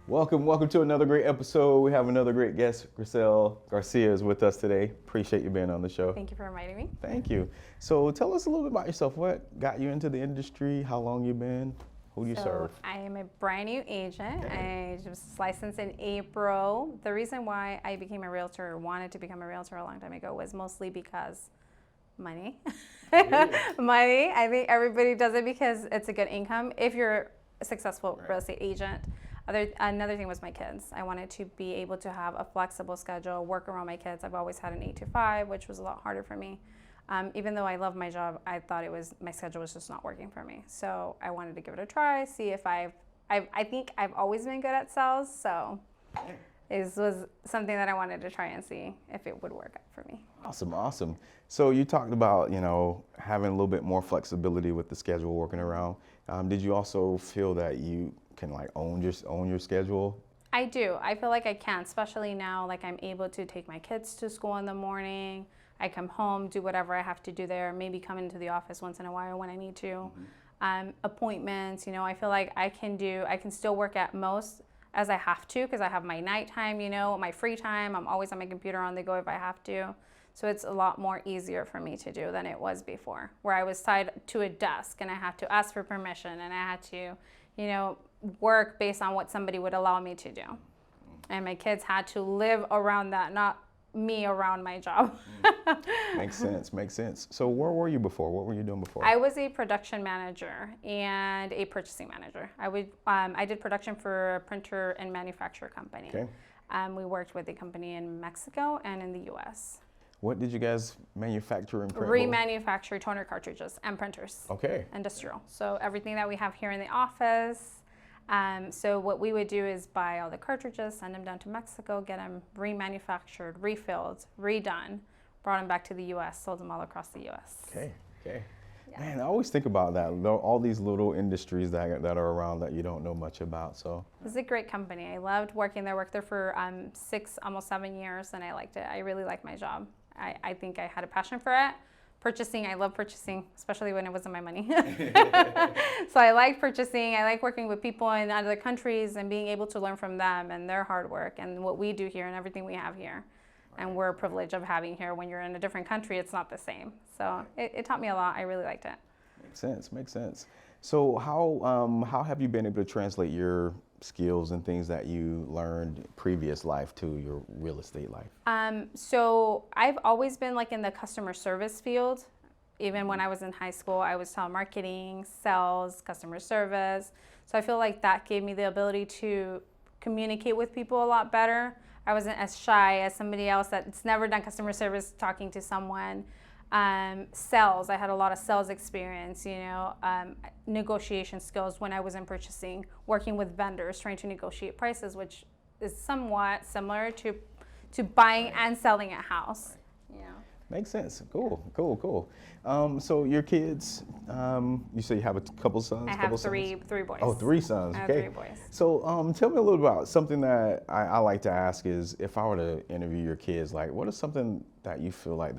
Welcome to another great episode. We have another great guest. Grysell Garcia is with us today. Appreciate you being on the show. Thank you for inviting me. Thank you. So tell us a little bit about yourself. What got you into the industry? How long you been? Who do you serve? I am a brand new agent. I was licensed in April. The reason why I became a realtor or wanted to become a realtor a long time ago was mostly because money. Money. I think everybody does it because it's a good income if you're a successful real estate agent. Another thing was my kids. I wanted to be able to have a flexible schedule, work around my kids. I've always had an 8 to 5, which was a lot harder for me. Even though I love my job, I thought my schedule was just not working for me. So I wanted to give it a try, see if I think I've always been good at sales. So this was something that I wanted to try and see if it would work out for me. Awesome. So you talked about, having a little bit more flexibility with the schedule, working around. Did you also feel that you can own your schedule? I do. I feel like I can, especially now. I'm able to take my kids to school in the morning. I come home, do whatever I have to do there. Maybe come into the office once in a while when I need to. Appointments. I feel like I can still work at most as I have to because I have my nighttime. My free time. I'm always on my computer on the go if I have to. So it's a lot more easier for me to do than it was before, where I was tied to a desk and I had to ask for permission and I had to, work based on what somebody would allow me to do. And my kids had to live around that, not me around my job. Makes sense. So where were you before? What were you doing before? I was a production manager and a purchasing manager. I did production for a printer and manufacturer company. Okay. We worked with a company in Mexico and in the US. What did you guys manufacture and print? Remanufacture toner cartridges and printers. Okay. Industrial. So everything that we have here in the office. So what we would do is buy all the cartridges, send them down to Mexico, get them remanufactured, refilled, redone, brought them back to the US, sold them all across the US. Okay. Yeah. Man, I always think about that. All these little industries that are around that you don't know much about. So it's a great company. I loved working there. Worked there for 6, almost 7 years, and I liked it. I really liked my job. I think I had a passion for it. Purchasing, I love purchasing, especially when it wasn't my money. So I like purchasing. I like working with people in other countries and being able to learn from them and their hard work and what we do here and everything we have here. And we're privileged of having here. When you're in a different country, it's not the same. So it taught me a lot. I really liked it. Makes sense. So how have you been able to translate your skills and things that you learned previous life to your real estate life? So I've always been in the customer service field. Even when I was in high school, I was telemarketing, sales, customer service. So I feel like that gave me the ability to communicate with people a lot better. I wasn't as shy as somebody else that's never done customer service talking to someone. Sales, I had a lot of sales experience, negotiation skills when I was in purchasing, working with vendors, trying to negotiate prices, which is somewhat similar to buying and selling a house. Yeah. Makes sense. Cool. So your kids, you say you have a couple sons? I have three boys. Oh, 3 sons. I Okay. have 3 boys. So tell me a little about something that I like to ask is, if I were to interview your kids, what is something that you feel like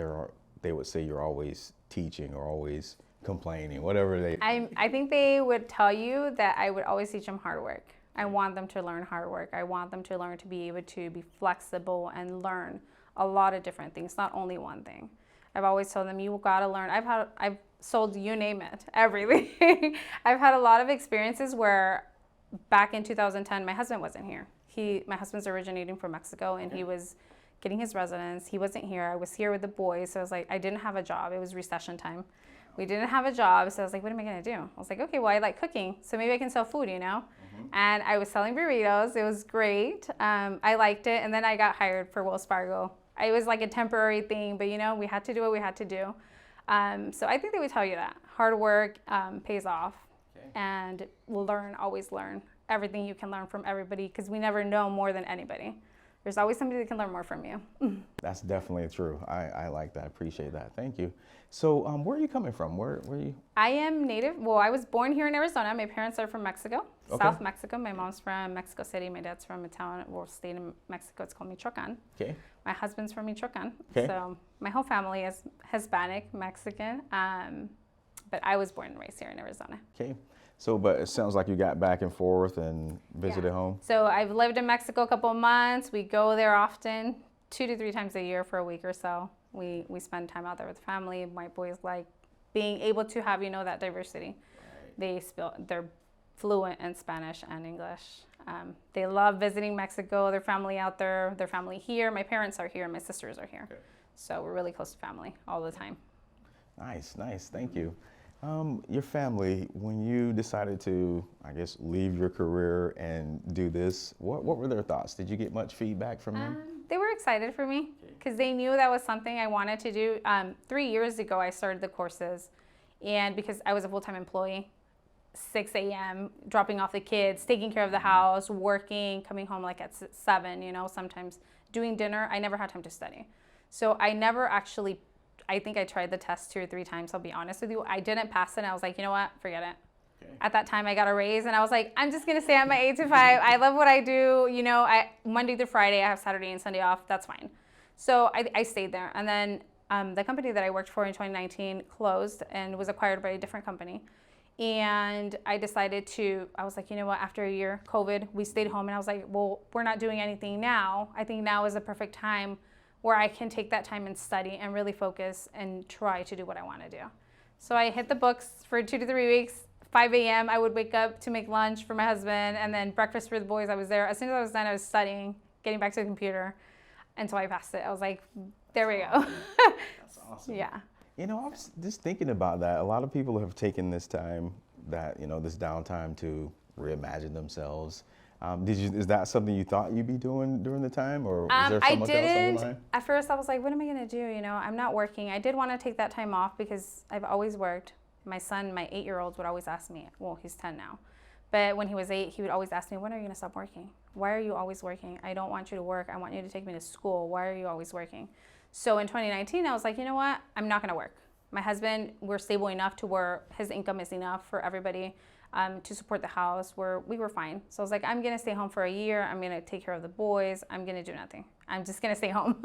they would say you're always teaching or always complaining, whatever they... I think they would tell you that I would always teach them hard work. I want them to learn hard work. I want them to learn to be able to be flexible and learn a lot of different things, not only one thing. I've always told them, you gotta learn. I've sold, you name it, everything. I've had a lot of experiences where back in 2010, my husband wasn't here. My husband's originating from Mexico and he was getting his residence. He wasn't here. I was here with the boys. So I was I didn't have a job. It was recession time. We didn't have a job. So I was what am I going to do? I was okay, well, I like cooking. So maybe I can sell food, And I was selling burritos. It was great. I liked it. And then I got hired for Wells Fargo. It was a temporary thing, but we had to do what we had to do. So I think they would tell you that. Hard work pays off. Okay. And always learn. Everything you can learn from everybody because we never know more than anybody. There's always somebody that can learn more from you. That's definitely true. I like that. I appreciate that. Thank you. So where are you coming from? Where are you? I am native. Well, I was born here in Arizona. My parents are from Mexico, Okay. South Mexico. My mom's from Mexico City. My dad's from a town or state in Mexico. It's called Michoacan. Okay. My husband's from Michoacan. Okay. So my whole family is Hispanic, Mexican. But I was born and raised here in Arizona. Okay. So, but it sounds like you got back and forth and visited home. So I've lived in Mexico a couple of months. We go there often, 2 to 3 times a year for a week or so. We spend time out there with family. My boys like being able to have, that diversity. They're fluent in Spanish and English. They love visiting Mexico, their family out there, their family here. My parents are here, my sisters are here. Okay. So we're really close to family all the time. Nice. Thank you. Your family, when you decided to, I guess, leave your career and do this, what were their thoughts? Did you get much feedback from them? They were excited for me because they knew that was something I wanted to do. 3 years ago, I started the courses, and because I was a full-time employee, 6 a.m., dropping off the kids, taking care of the house, working, coming home like at 7, sometimes doing dinner. I never had time to study. So I never actually, I think I tried the test 2 or 3 times, I'll be honest with you. I didn't pass it, and I was like, you know what, forget it. Okay. At that time, I got a raise, and I was like, I'm just going to stay at my 8 to 5. I love what I do. Monday through Friday, I have Saturday and Sunday off. That's fine. So I stayed there. And then the company that I worked for in 2019 closed and was acquired by a different company. And I was like, you know what, after a year, COVID, we stayed home, and I was like, well, we're not doing anything now. I think now is a perfect time where I can take that time and study and really focus and try to do what I want to do. So I hit the books for 2 to 3 weeks. 5 a.m. I would wake up to make lunch for my husband, and then breakfast for the boys. I was there. As soon as I was done, I was studying, getting back to the computer. And so I passed it. I was like, there we go. That's awesome. Yeah. I was just thinking about that. A lot of people have taken this time, this downtime, to reimagine themselves. Is that something you thought you'd be doing during the time, or is there something else on your mind? At first, I was like, what am I going to do? I'm not working. I did want to take that time off because I've always worked. My son, my 8-year-old, would always ask me, well, he's 10 now. But when he was 8, he would always ask me, when are you going to stop working? Why are you always working? I don't want you to work. I want you to take me to school. Why are you always working? So in 2019, I was like, you know what? I'm not going to work. My husband, we're stable enough to where his income is enough for everybody to support the house, where we were fine. So I was like, I'm going to stay home for a year. I'm going to take care of the boys. I'm going to do nothing. I'm just going to stay home.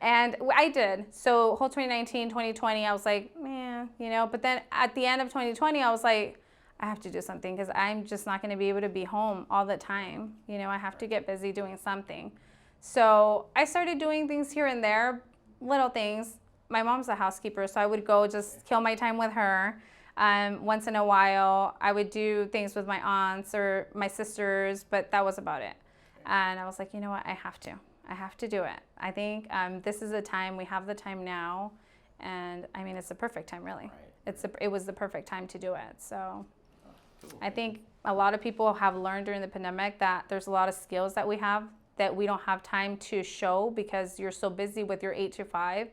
And I did. So whole 2019, 2020, I was like, man, but then at the end of 2020, I was like, I have to do something because I'm just not going to be able to be home all the time. I have to get busy doing something. So I started doing things here and there, little things. My mom's a housekeeper, so I would go just kill my time with her. Once in a while, I would do things with my aunts or my sisters, but that was about it. And I was like, you know what, I have to do it. I think this is the time, we have the time now, and I mean, it's the perfect time, really. It was the perfect time to do it. So I think a lot of people have learned during the pandemic that there's a lot of skills that we have that we don't have time to show because you're so busy with your 8 to 5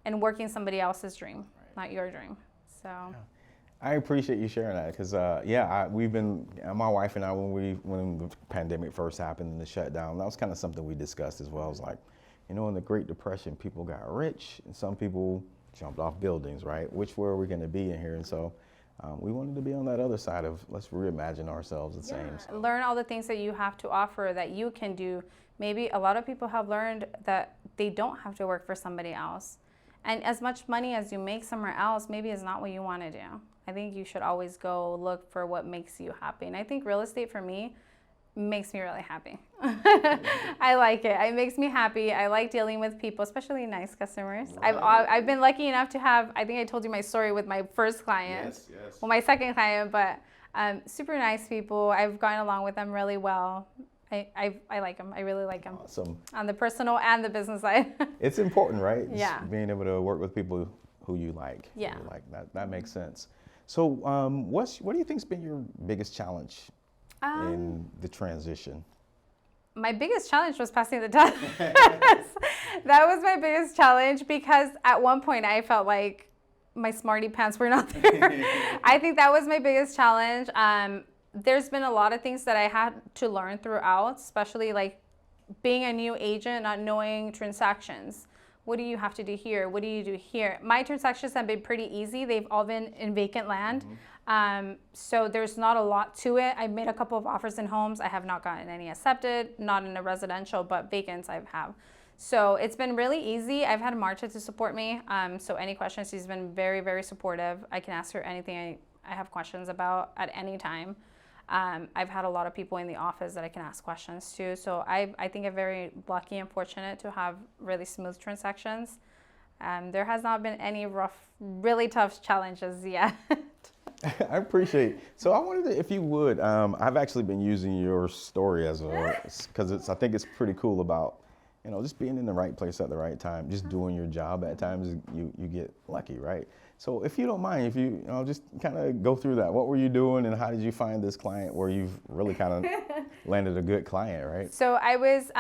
and working somebody else's dream, not your dream. So. Yeah. I appreciate you sharing that because, we've been, my wife and I, when the pandemic first happened and the shutdown, that was kind of something we discussed as well. It was like, in the Great Depression, people got rich and some people jumped off buildings, right? Which way are we going to be in here? And so we wanted to be on that other side of let's reimagine ourselves the same. So. Learn all the things that you have to offer that you can do. Maybe a lot of people have learned that they don't have to work for somebody else. And as much money as you make somewhere else, maybe is not what you want to do. I think you should always go look for what makes you happy. And I think real estate for me makes me really happy. I like it. It makes me happy. I like dealing with people, especially nice customers. Right. I've been lucky enough to have, I think I told you my story with my first client. Yes. Well, my second client, but super nice people. I've gotten along with them really well. I like them. I really like them. Awesome. On the personal and the business side. It's important, right? Yeah. Just being able to work with people who you like. Yeah. Who you like. That makes sense. So what do you think's been your biggest challenge in the transition? My biggest challenge was passing the test. That was my biggest challenge because at one point I felt like my smarty pants were not there. I think that was my biggest challenge. There's been a lot of things that I had to learn throughout, especially like being a new agent, not knowing transactions. What do you have to do here? What do you do here? My transactions have been pretty easy. They've all been in vacant land. Mm-hmm. So there's not a lot to it. I made a couple of offers in homes. I have not gotten any accepted, not in a residential, but vacants I have. So it's been really easy. I've had Marta to support me. So any questions, she's been very, very supportive. I can ask her anything I have questions about at any time. I've had a lot of people in the office that I can ask questions to. So I think I'm very lucky and fortunate to have really smooth transactions. There has not been any rough, really tough challenges yet. I appreciate it. So I wanted to, if you would, I've actually been using your story as because I think it's pretty cool about, just being in the right place at the right time, just doing your job at times, you get lucky, right? So if you don't mind, if you just kind of go through that, what were you doing and how did you find this client where you've really kind of landed a good client, right? So I was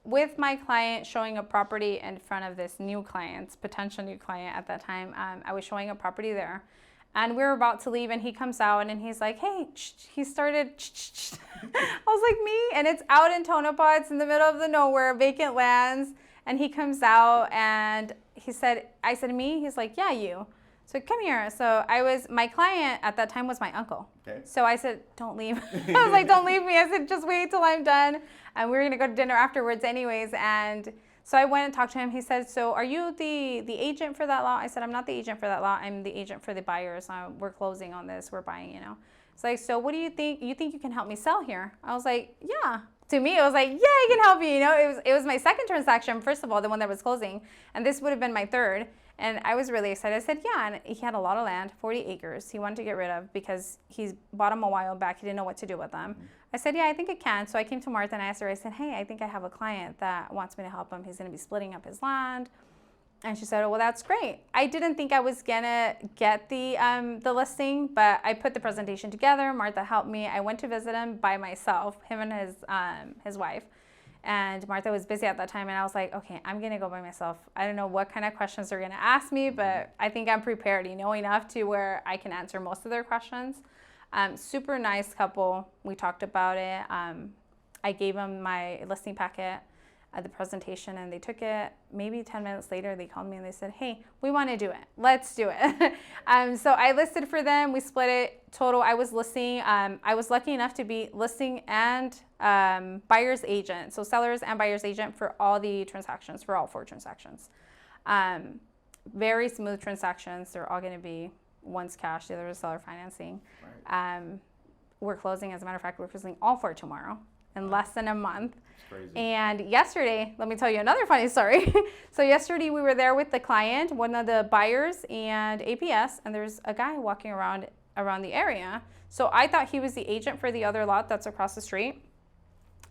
with my client showing a property in front of this potential new client at that time. I was showing a property there. And we were about to leave, and he comes out, and he's like, hey, he started, I was like, me? And it's out in Tonopah. It's in the middle of the nowhere, vacant lands. And he comes out, and I said, me? He's like, yeah, you. So come here. So my client at that time was my uncle. Okay. So I said, don't leave. I was like, don't leave me. I said, just wait till I'm done. And we were going to go to dinner afterwards anyways. And so I went and talked to him. He said, so are you the agent for that lot? I said, I'm not the agent for that lot. I'm the agent for the buyers. We're closing on this. We're buying, It's like, so what do you think? You think you can help me sell here? I was like, yeah. To me, it was like, yeah, I can help you. It was my second transaction, first of all, the one that was closing. And this would have been my third. And I was really excited. I said, yeah. And he had a lot of land, 40 acres. He wanted to get rid of because he bought them a while back. He didn't know what to do with them. I said, yeah, I think it can. So I came to Martha and I asked her, I said, hey, I think I have a client that wants me to help him. He's going to be splitting up his land. And she said, oh, well, that's great. I didn't think I was going to get the listing, but I put the presentation together. Martha helped me. I went to visit him by myself, him and his wife. And Martha was busy at that time, and I was like, okay, I'm going to go by myself. I don't know what kind of questions they're going to ask me, but I think I'm prepared, enough to where I can answer most of their questions. Super nice couple. We talked about it. I gave them my listing packet at the presentation, and they took it. Maybe 10 minutes later, they called me and they said, hey, we want to do it. Let's do it. So I listed for them. We split it total. I was listing. I was lucky enough to be listing and buyer's agent. So sellers and buyer's agent for all the transactions, for all 4 transactions. Very smooth transactions. They're all going to be, one's cash, the other is seller financing. Right. We're closing. As a matter of fact, we're closing all 4 tomorrow in less than a month. Crazy. And yesterday, let me tell you another funny story. So yesterday we were there with the client, one of the buyers and APS, and there's a guy walking around the area. So I thought he was the agent for the other lot that's across the street.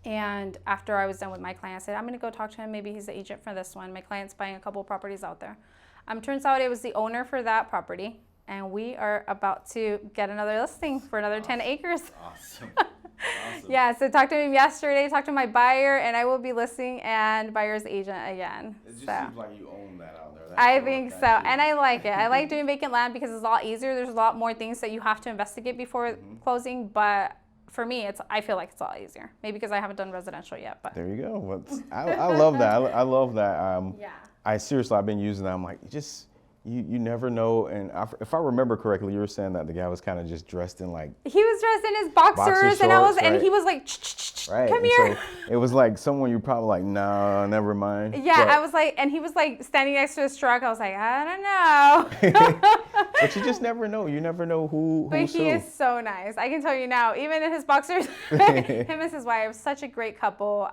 And after I was done with my client, I said, I'm going to go talk to him. Maybe he's the agent for this one. My client's buying a couple properties out there. Turns out it was the owner for that property. And we are about to get another listing for another 10 acres. Awesome. Awesome. Yeah, so talked to him yesterday, talked to my buyer, and I will be listing and buyer's agent again. It just seems like you own that out there. I think so, and I like it. I like doing vacant land because it's a lot easier. There's a lot more things that you have to investigate before closing, but for me, I feel like it's a lot easier. Maybe because I haven't done residential yet. But there you go. Well, I love that. I love that. Yeah. I've been using that. I'm like, you never know. And if I remember correctly, you were saying that the guy was kind of just dressed in like. He was dressed in his boxers and shorts, and he was like, right. Come here. So it was like someone you probably like, no, never mind. Yeah, I was like, and he was like standing next to his truck. I was like, I don't know. But you just never know. You never know who. But he is so nice. I can tell you now, even in his boxers, him and his wife, such a great couple.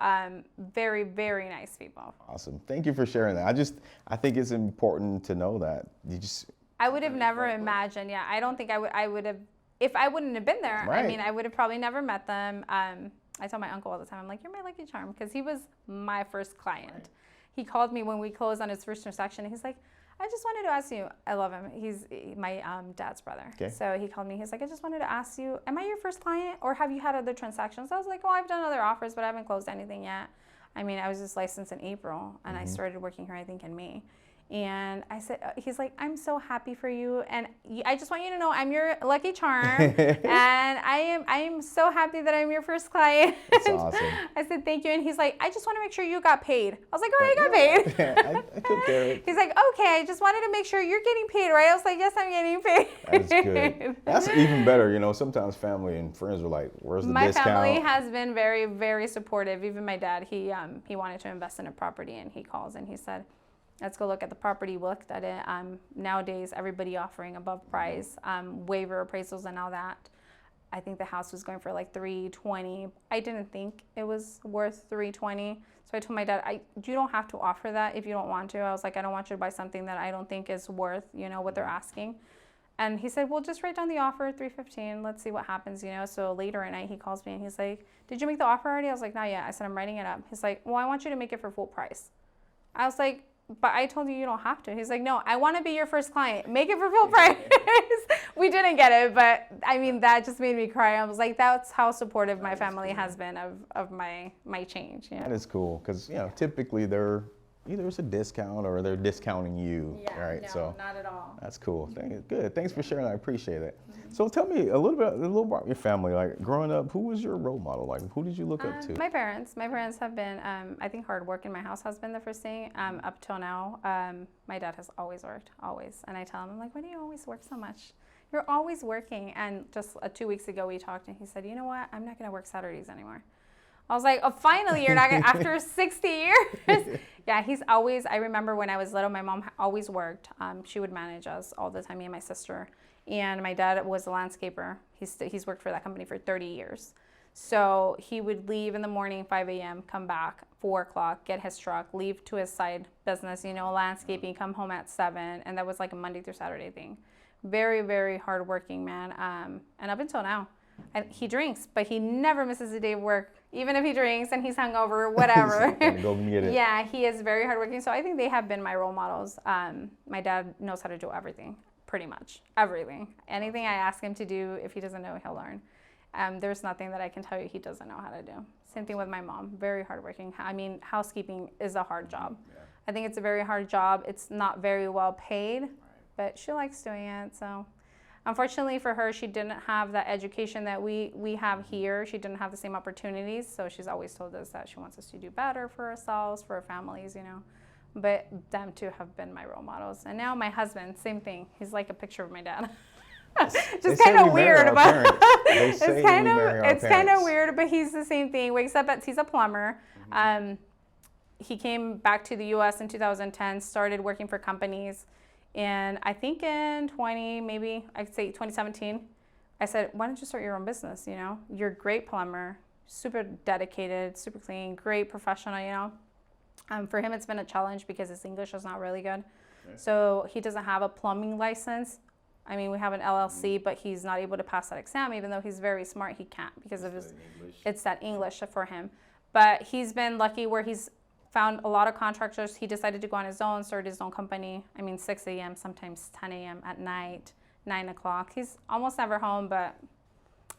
Very, very nice people. Awesome. Thank you for sharing that. I think it's important to know that. I would have never imagined. Yeah, I don't think I would have, if I wouldn't have been there. Right. I mean, I would have probably never met them. I tell my uncle all the time, I'm like, you're my lucky charm, because he was my first client. Right. He called me when we closed on his first transaction. He's like, I just wanted to ask you, I love him. He's my dad's brother. Okay. So he called me. He's like, I just wanted to ask you, am I your first client, or have you had other transactions? I was like, oh, I've done other offers, but I haven't closed anything yet. I mean, I was just licensed in April, and I started working here, I think, in May. And I said, he's like, I'm so happy for you, and I just want you to know I'm your lucky charm, and I am so happy that I'm your first client. That's awesome. I said, thank you. And he's like, I just want to make sure you got paid. I was like, oh, I got paid. I took care of it. He's like, okay, I just wanted to make sure you're getting paid, right? I was like, yes, I'm getting paid. That's good. That's even better. Sometimes family and friends are like, where's the discount? My family has been very, very supportive. Even my dad, he wanted to invest in a property, and he calls and he said, Let's go look at the property. We looked at it. Nowadays, everybody offering above price, waiver appraisals and all that. I think the house was going for like $320. I didn't think it was worth $320. So I told my dad, you don't have to offer that if you don't want to. I was like, I don't want you to buy something that I don't think is worth, what they're asking. And he said, well, just write down the offer, $315. Let's see what happens, So later at night, he calls me and he's like, did you make the offer already? I was like, not yet. I said, I'm writing it up. He's like, well, I want you to make it for full price. I was like, but I told you don't have to. He's like, no, I want to be your first client. Make it for full price. We didn't get it, but I mean, that just made me cry. I was like, that's how supportive my family has been of my change. That is cool, because typically they're either it's a discount or they're discounting you, right? No, so not at all. that's cool. Good. Thanks for sharing. I appreciate it. So tell me a little about your family. Like growing up, who was your role model? Like who did you look up to? My parents. My parents have been. I think hard work in my house has been the first thing. Up till now, my dad has always worked, always. And I tell him, I'm like, why do you always work so much? You're always working. And just 2 weeks ago, we talked, and he said, you know what? I'm not gonna work Saturdays anymore. I was like, oh, finally, you're not gonna, after 60 years? Yeah, he's always, I remember when I was little, my mom always worked. She would manage us all the time, me and my sister. And my dad was a landscaper. He's worked for that company for 30 years. So he would leave in the morning, 5 a.m., come back 4 o'clock, get his truck, leave to his side business, landscaping, come home at 7. And that was like a Monday through Saturday thing. Very, very hardworking man. And up until now, he drinks, but he never misses a day of work. Even if he drinks and he's hungover, whatever. Go get it. Yeah, he is very hardworking. So I think they have been my role models. My dad knows how to do everything, pretty much everything. Anything I ask him to do, if he doesn't know, he'll learn. There's nothing that I can tell you he doesn't know how to do. Same thing with my mom, very hardworking. I mean, housekeeping is a hard job. Yeah. I think it's a very hard job. It's not very well paid, but she likes doing it, so. Unfortunately for her, she didn't have that education that we have here. She didn't have the same opportunities, so she's always told us that she wants us to do better for ourselves, for our families, But them two have been my role models. And now my husband, same thing. He's like a picture of my dad. Just kind of weird, but it's kind of weird, but he's the same thing. Wakes up he's a plumber. He came back to the U.S. in 2010, started working for companies. And I think in 2017, I said, why don't you start your own business, You're a great plumber, super dedicated, super clean, great professional, For him, it's been a challenge because his English is not really good. Okay. So he doesn't have a plumbing license. I mean, we have an LLC, but he's not able to pass that exam, even though he's very smart, he can't because of it's that English for him. But he's been lucky where he's found a lot of contractors. He decided to go on his own, started his own company. I mean, 6 a.m., sometimes 10 a.m. at night, 9 o'clock. He's almost never home, but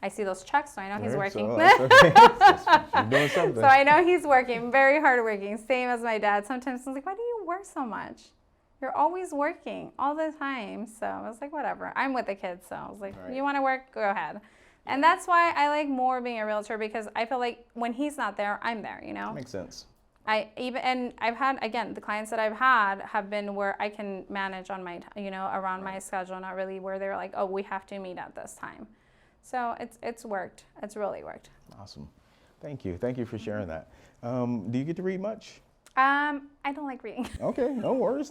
I see those checks, so I know he's working. You're doing something. So I know he's working, very hardworking, same as my dad. Sometimes I'm like, why do you work so much? You're always working all the time. So I was like, whatever. I'm with the kids, so I was like, You want to work? Go ahead. And that's why I like more being a realtor, because I feel like when he's not there, I'm there, Makes sense. I've had, again, the clients that I've had have been where I can manage on my, around my schedule, not really where they're like, oh, we have to meet at this time. So it's worked. It's really worked. Awesome. Thank you. Thank you for sharing that. Do you get to read much? I don't like reading. Okay, no worries.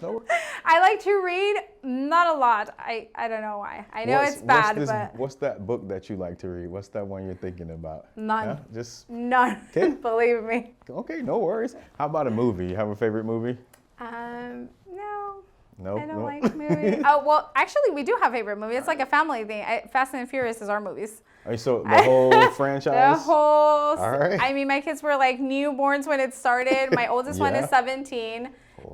I like to read, not a lot. I don't know why. I know it's bad, but. What's that book that you like to read? What's that one you're thinking about? None. Yeah, none. Okay. Believe me. Okay, no worries. How about a movie? You have a favorite movie? No, I don't like movies. Oh, well, actually, we do have a favorite movie. It's like a family thing. Fast and Furious is our movies. So the whole franchise? All right. I mean, my kids were like newborns when it started. My oldest one is 17,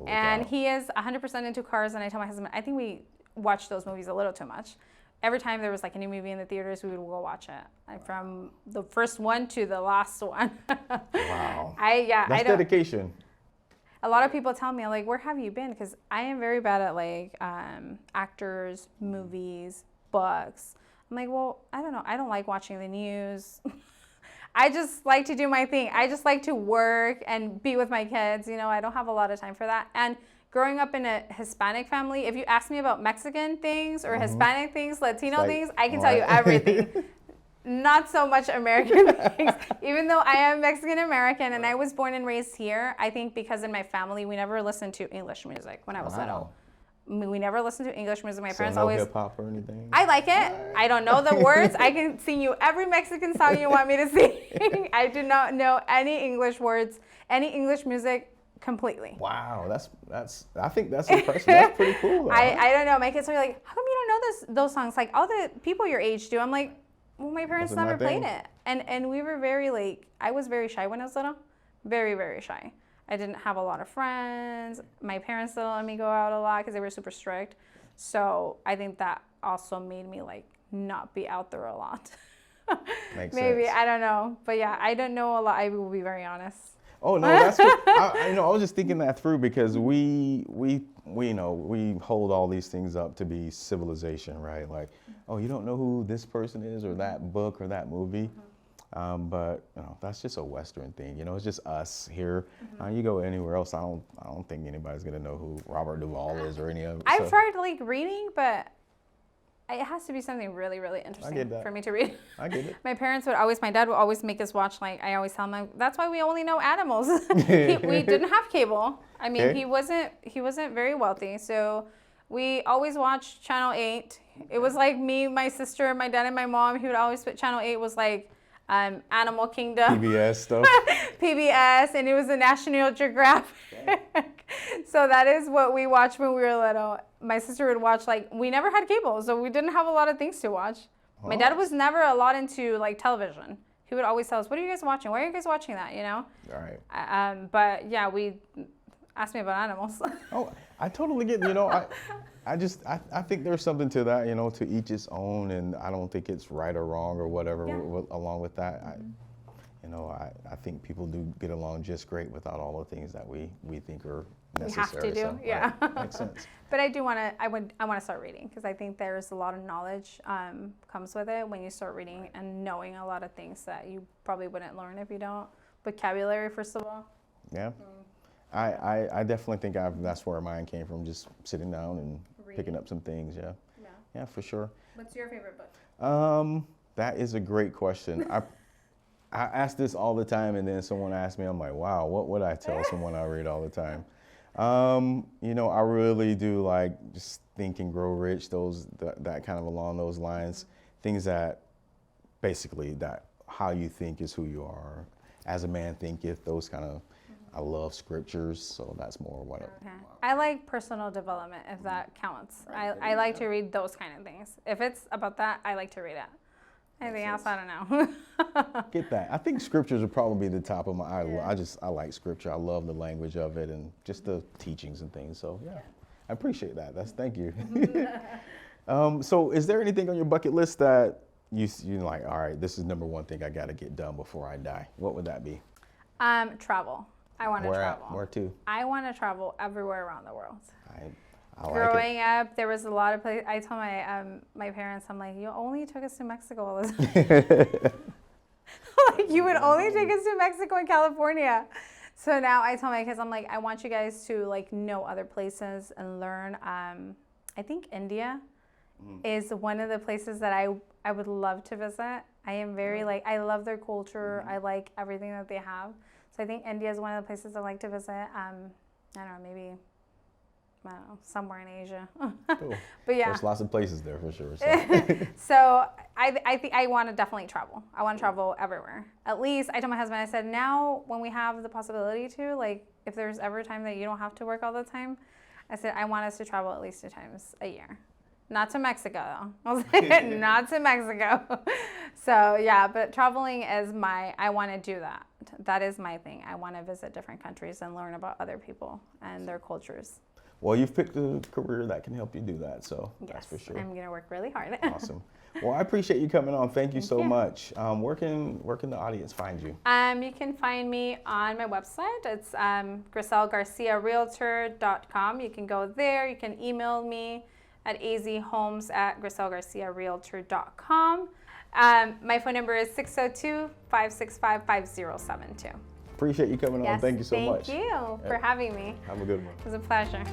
and he is 100% into cars. And I tell my husband, I think we watch those movies a little too much. Every time there was like a new movie in the theaters, we would go watch it. From the first one to the last one. Wow. That's dedication. A lot of people tell me, like, where have you been? Because I am very bad at, like, actors, movies, books. I'm like, well, I don't know. I don't like watching the news. I just like to do my thing. I just like to work and be with my kids. I don't have a lot of time for that. And growing up in a Hispanic family, if you ask me about Mexican things or Hispanic things, Latino things, I can tell you everything. not so much American things. Even though I am Mexican American and I was born and raised here, I think because in my family we never listened to English music when I was little. We never listened to English music. My parents no always hip hop or anything. I like it. I don't know the words. I can sing you every Mexican song you want me to sing. I do not know any English words, any English music completely. Wow, that's. I think that's impressive. That's pretty cool. Though, I don't know. My kids are like, how come you don't know those songs? Like all the people your age do. I'm like, well, my parents never played it. And we were very like, I was very shy when I was little. Very, very shy. I didn't have a lot of friends. My parents didn't let me go out a lot because they were super strict. So I think that also made me like not be out there a lot. Makes Maybe, sense. I don't know. But yeah, I don't know a lot. I will be very honest. Oh no, that's what, I was just thinking that through because we hold all these things up to be civilization, right? Like, oh, you don't know who this person is or that book or that movie. But that's just a Western thing. It's just us here. You go anywhere else, I don't think anybody's gonna know who Robert Duvall is or any of it. I've tried like reading, but it has to be something really, really interesting for me to read. I get it. My dad would always make us watch, like, I always tell him, like, that's why we only know animals. We didn't have cable. I mean, Okay. he wasn't very wealthy. So we always watched Channel 8. It was like me, my sister, my dad, and my mom. He would always put Channel 8 was like Animal Kingdom. PBS stuff. PBS, and it was the National Geographic. So that is what we watched when we were little. My sister would watch, like, we never had cable, so we didn't have a lot of things to watch. My dad was never a lot into like television. He would always tell us, what are you guys watching? Why are you guys watching that? All right. But yeah, we asked me about animals. Oh, I totally get it. I think there's something to that, to each its own, and I don't think it's right or wrong or whatever. Along with that, I think people do get along just great without all the things that we think are necessary. We have to do, yeah. Right, makes sense. But I do want to. I want to start reading because I think there's a lot of knowledge comes with it when you start reading and knowing a lot of things that you probably wouldn't learn if you don't. Vocabulary, first of all. Yeah. I definitely think that's where mine came from, just sitting down and picking up some things. Yeah, for sure. What's your favorite book? That is a great question. I ask this all the time, and then someone asks me, I'm like, wow, what would I tell someone I read all the time? I really do like just Think and Grow Rich, that kind of along those lines, things that basically that how you think is who you are. As a man thinketh, those kind of, I love scriptures, so that's more what I like personal development, if that counts. I like to read those kind of things. If it's about that, I like to read it. Anything else, I don't know. Get that. I think scriptures would probably be the top of my, I like scripture. I love the language of it and just the teachings and things. So yeah, I appreciate that. Thank you. So is there anything on your bucket list that you're like, all right, this is number one thing I got to get done before I die? What would that be? Travel. I want to travel. Where to? I want to travel everywhere around the world. I like Growing up, there was a lot of places. I told my parents, I'm like, you only took us to Mexico all the time. Like, you would only take us to Mexico and California. So now I tell my kids, I'm like, I want you guys to like know other places and learn. I think India is one of the places that I would love to visit. I am very I love their culture. I like everything that they have. So I think India is one of the places I like to visit. I don't know, maybe, I don't know, somewhere in Asia. Cool. But yeah. There's lots of places there for sure. So, so I think I want to definitely travel. I want to travel everywhere. At least, I told my husband, I said, now when we have the possibility to, like, if there's ever a time that you don't have to work all the time, I said, I want us to travel at least 2 times a year. Not to Mexico, though. I was like, not to Mexico. So, yeah, but traveling is I want to do that. That is my thing. I want to visit different countries and learn about other people and their cultures. Well, you've picked a career that can help you do that, so that's for sure. I'm going to work really hard. Awesome. Well, I appreciate you coming on. Thank you so much. Where can the audience find you? You can find me on my website. It's GrysellGarciaRealtor.com. You can go there. You can email me at azhomes@GrysellGarciaRealtor.com. My phone number is 602-565-5072. Appreciate you coming on. Thank you so much. Thank you for having me. Have a good one. It was a pleasure.